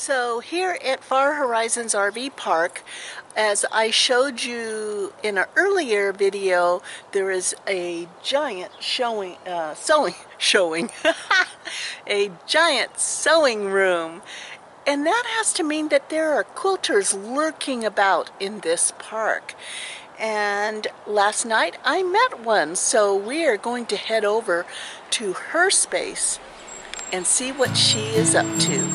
So here at Far Horizons RV Park, as I showed you in an earlier video, there is a giant sewing, a giant sewing room. And that has to mean that there are quilters lurking about in this park. And last night I met one, so we are going to head over to her space and see what she is up to.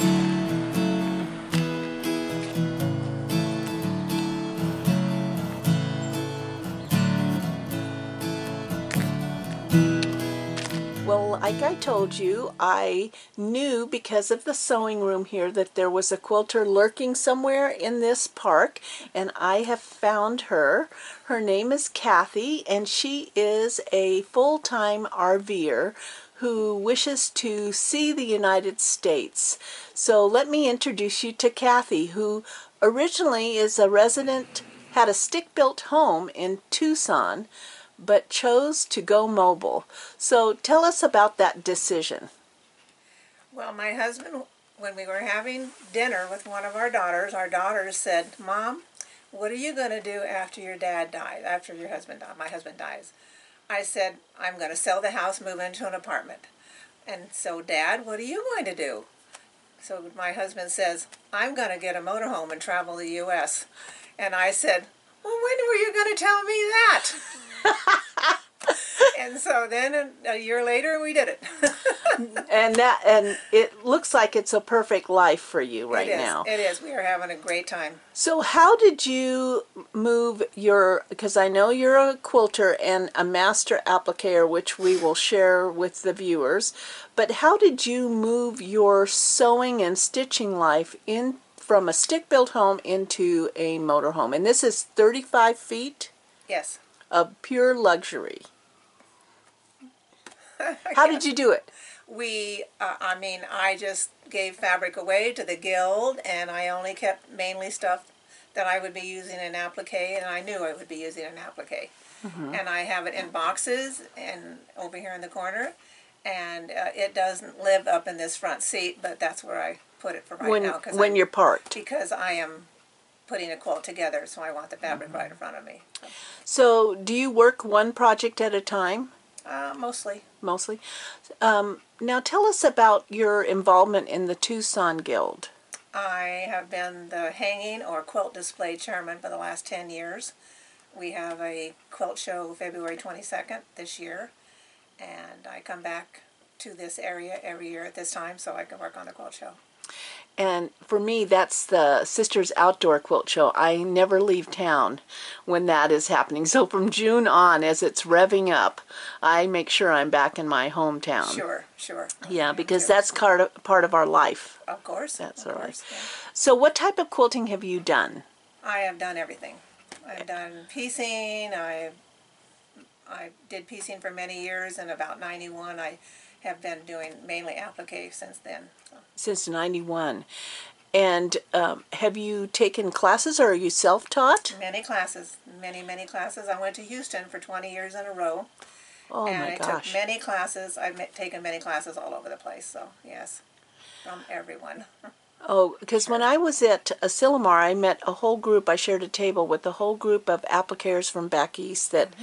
Well, like I told you, I knew because of the sewing room here that there was a quilter lurking somewhere in this park, and I have found her. Her name is Kathy, and she is a full-time RVer who wishes to see the United States. So let me introduce you to Kathy, who originally is a resident, had a stick-built home in Tucson, but chose to go mobile. So tell us about that decision. Well, my husband, when we were having dinner with one of our daughters said, "Mom, what are you going to do after your dad dies, after your husband dies, my husband dies?" I said, "I'm going to sell the house, move into an apartment." And so, "Dad, what are you going to do?" So my husband says, "I'm going to get a motorhome and travel the U.S." And I said, "Well, when were you going to tell me that?" And so then a year later we did it. and it looks like it's a perfect life for you right now. It is. We are having a great time. So how did you move your, because I know you're a quilter and a master appliquer, which we will share with the viewers, but how did you move your sewing and stitching life in from a stick-built home into a motorhome? And this is 35 feet? Yes. Of pure luxury. How did you do it? I just gave fabric away to the guild, and I only kept mainly stuff that I would be using in applique, and I knew I would be using an applique. And I have it in boxes and over here in the corner, and it doesn't live up in this front seat, but that's where I put it for right now. When you're parked. Because I am putting a quilt together, so I want the fabric right in front of me. So do you work one project at a time? Mostly. Mostly. Now tell us about your involvement in the Tucson Guild. I have been the hanging or quilt display chairman for the last 10 years. We have a quilt show February 22nd this year, and I come back to this area every year at this time so I can work on the quilt show. And for me, that's the Sisters Outdoor Quilt Show. I never leave town when that is happening. So from June on, as it's revving up, I make sure I'm back in my hometown. Sure. Yeah, because that's part of our life. Of course. That's our life. Yeah. So what type of quilting have you done? I have done everything. I've done piecing. I did piecing for many years, and about 91 I have been doing mainly applique since then. So. Since 91. And have you taken classes, or are you self-taught? Many classes. Many classes. I went to Houston for 20 years in a row. Oh and my I gosh. took many classes. I've taken many classes all over the place, so yes, from everyone. Oh, because when I was at Asilomar, I met a whole group. I shared a table with a whole group of appliqueurs from back east that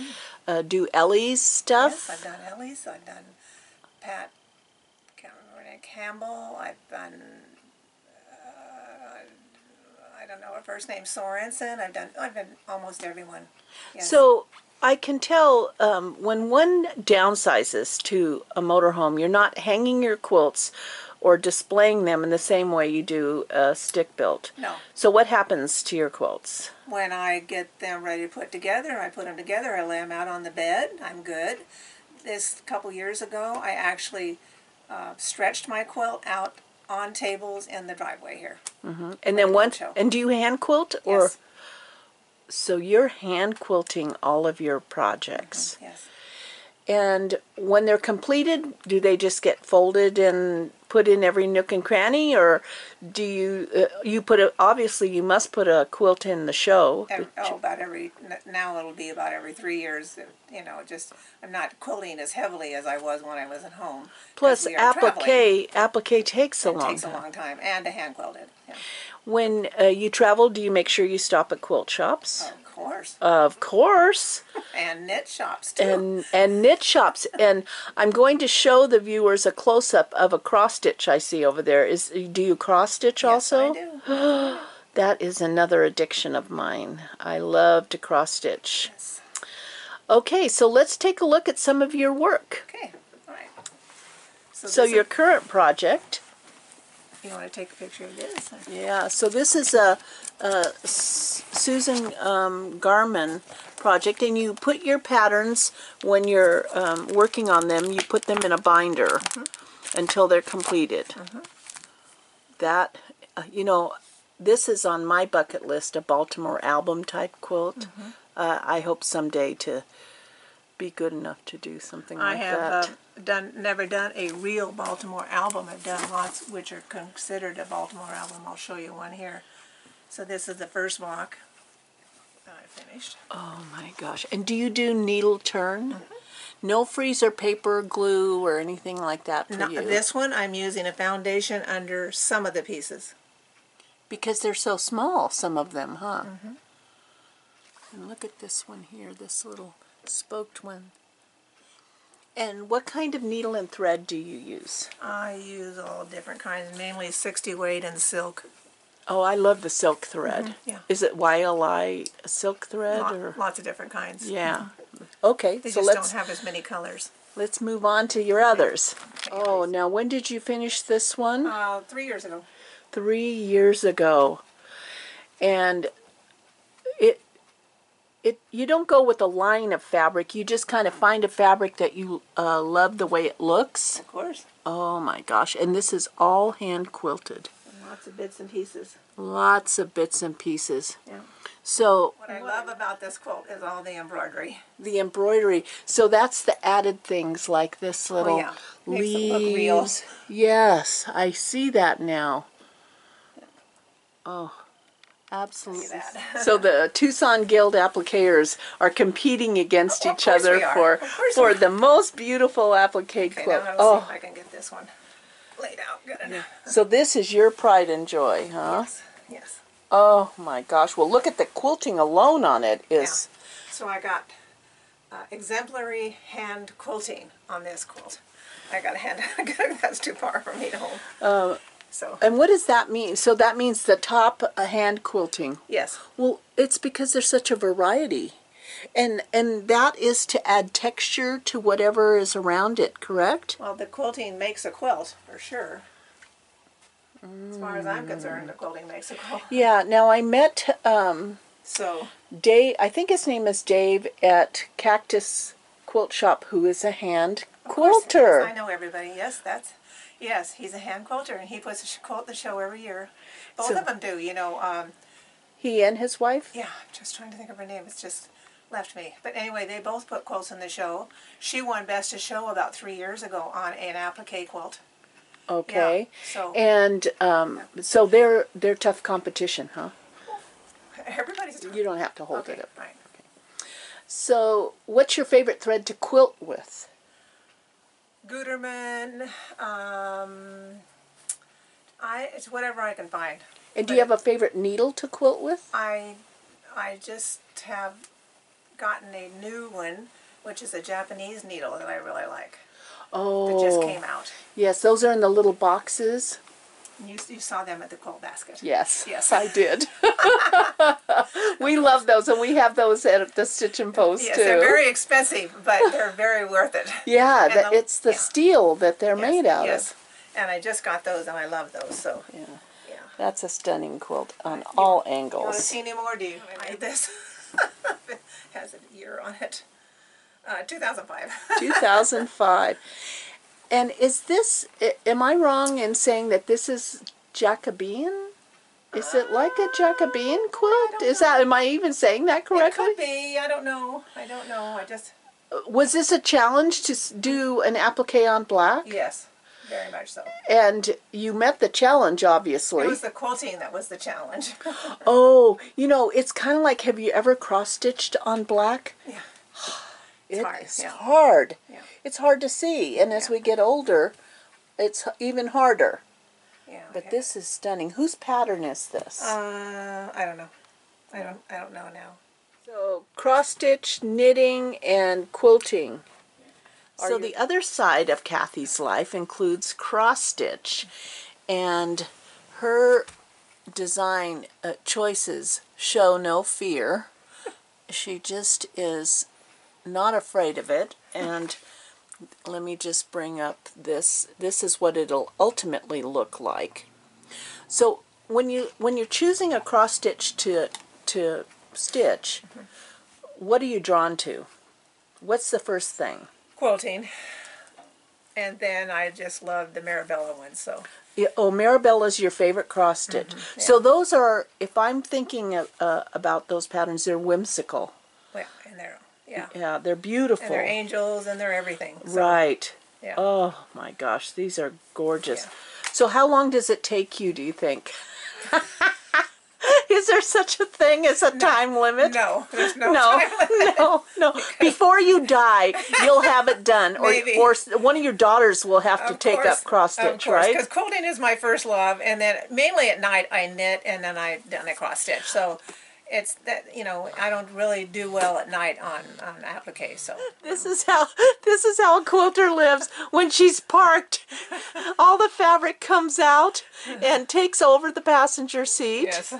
do Ellie's stuff. Yes, I've done Ellie's. I've done Pat Campbell. I've done I don't know her first name, Sorensen. I've done almost everyone. Yes. So I can tell when one downsizes to a motorhome, you're not hanging your quilts or displaying them in the same way you do a stick built. No. So what happens to your quilts? When I get them ready to put together, I put them together, I lay them out on the bed, I'm good. This couple years ago, I actually stretched my quilt out on tables in the driveway here. And then and do you hand quilt? Or Yes. So you're hand quilting all of your projects. Yes. And when they're completed, do they just get folded and put in every nook and cranny, or do you put a, obviously you must put a quilt in the show. About now it'll be about every 3 years. You know, just I'm not quilting as heavily as I was when I was at home. Plus, applique takes a long time. It takes a long time, and to hand quilt it. Yeah. When you travel, do you make sure you stop at quilt shops? Of course. Of course. And knit shops too. And knit shops. And I'm going to show the viewers a close-up of a cross stitch I see over there. Do you cross stitch also? Yes, I do. That is another addiction of mine. I love to cross stitch. Yes. Okay, so let's take a look at some of your work. Okay. All right. So your current project. You want to take a picture of this? Yeah, so this is a Susan Garman project, and you put your patterns, when you're working on them, you put them in a binder until they're completed. That, you know, this is on my bucket list, a Baltimore album type quilt. I hope someday to be good enough to do something like that. I have never done a real Baltimore album. I've done lots which are considered a Baltimore album. I'll show you one here. So this is the first block that I finished. Oh my gosh. And do you do needle turn? No freezer paper, glue, or anything like that for you? This one I'm using a foundation under some of the pieces. Because they're so small, some of them, huh? And look at this one here, this little spoked one. And what kind of needle and thread do you use? I use all different kinds, mainly 60 weight and silk. Oh, I love the silk thread. Yeah. Is it YLI silk thread? Or? Lots of different kinds. Yeah. Okay, They so just let's don't have as many colors. let's move on to your others. Oh, now when did you finish this one? 3 years ago. 3 years ago. And you don't go with a line of fabric, you just kind of find a fabric that you love the way it looks. Of course. Oh my gosh, and this is all hand quilted. And lots of bits and pieces. Lots of bits and pieces. Yeah. So What I love about this quilt is all the embroidery. the embroidery. So that's the added things like this little Makes it look real. leaves. Yes, I see that now. Oh, absolutely. Look at that. So the Tucson Guild appliqueurs are competing against each course other we are. Of course for we are. the most beautiful applique Okay, quilt. now Oh, let's see if I can get this one laid out good enough. so this is your pride and joy, huh? Yes. Yes. Oh my gosh! Well, look at the quilting alone on it is. So I got exemplary hand quilting on this quilt. I got a hand. That's too far for me to hold. So And what does that mean? So that means the top hand quilting. yes. Well, it's because there's such a variety. And that is to add texture to whatever is around it, correct? Well, the quilting makes a quilt for sure. As far as I'm concerned, the quilting makes a quilt. Yeah, now I met So Dave, I think his name is Dave, at Cactus Quilt Shop, who is a hand of course, quilter. yes, I know everybody. Yes, he's a hand quilter, and he puts a quilt the show every year. Both So- of them do, you know. He and his wife? Yeah, I'm just trying to think of her name. It's just left me. But anyway, they both put quilts in the show. She won Best of Show about 3 years ago on an applique quilt. Okay. Yeah, so And so they're tough competition, huh? everybody's You don't have to hold okay, it up. right. So, what's your favorite thread to quilt with? Gutermann, it's whatever I can find. And do you have a favorite needle to quilt with? I just have gotten a new one, which is a Japanese needle that I really like. Oh, That just came out. yes, those are in the little boxes. You saw them at the quilt basket. Yes, Yes. I did. We love those, and we have those at the Stitch and Post Yes, too. they're very expensive, but they're very worth it. Yeah, And it's the steel that they're made out yes. of. And I just got those, and I love those. So Yeah, yeah. that's a stunning quilt on all You want to angles. see any more? Do you? I made this. It has a year on it. 2005. 2005. And is this, am I wrong in saying that this is Jacobean? Is it like a Jacobean quilt? Is that, am I even saying that It correctly? could be. I don't know. I just. Was this a challenge to do an applique on black? Yes. very much so. And you met the challenge, obviously. It was the quilting that was the challenge. Oh, you know, it's kind of like, have you ever cross-stitched on black? Yeah. It's yeah. hard. Yeah. It's hard to see, and as we get older, it's even harder. Yeah. But this is stunning. Whose pattern is this? I don't know. I don't know now. So cross-stitch, knitting, and quilting. So the other side of Kathy's life includes cross-stitch, and her design choices show no fear. She just is not afraid of it. And let me just bring up this. This is what it'll ultimately look like. So when you're choosing a cross stitch to stitch, what are you drawn to? What's the first thing? Quilting. And then I just love the Marabella ones, so. Yeah, oh, Marabella's your favorite cross stitch. Yeah. So those are, if I'm thinking about those patterns, they're whimsical. Well, and they're, yeah. Yeah, they're beautiful. And they're angels and they're everything. So, Right. yeah. Oh my gosh, these are gorgeous. Yeah. So how long does it take you, do you think? Is there such a thing as a time limit? No, there's no time limit. No. Before you die, you'll have it done. Maybe. Or one of your daughters will have to take up cross stitch, right? Because quilting is my first love, and then mainly at night I knit, and then I cross stitch. So it's that, you know, I don't really do well at night on applique. So This is how a quilter lives. When she's parked, all the fabric comes out and takes over the passenger seat. yes.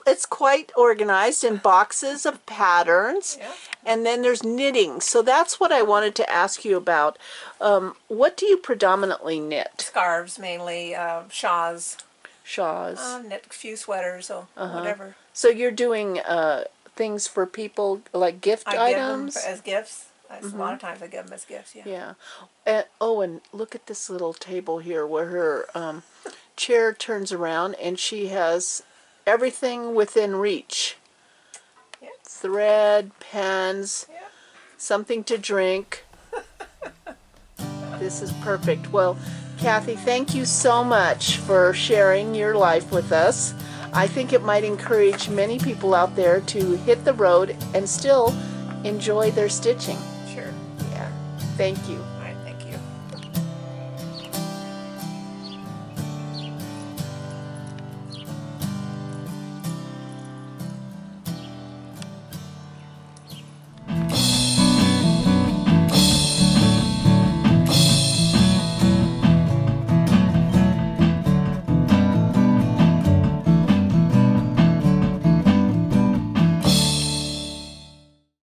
It's quite organized in boxes of patterns, Yeah. and then there's knitting. So that's what I wanted to ask you about. What do you predominantly knit? Scarves mainly, shawls, Shawls. knit a few sweaters, or whatever. So you're doing things for people, like gift I give items? them as gifts. A lot of times I give them as gifts. Yeah. Yeah. And look at this little table here where her chair turns around, and she has everything within reach. Yeah. Thread, pens, Yeah. something to drink. This is perfect. Well, Kathy, thank you so much for sharing your life with us. I think it might encourage many people out there to hit the road and still enjoy their stitching. Sure. Yeah. Thank you.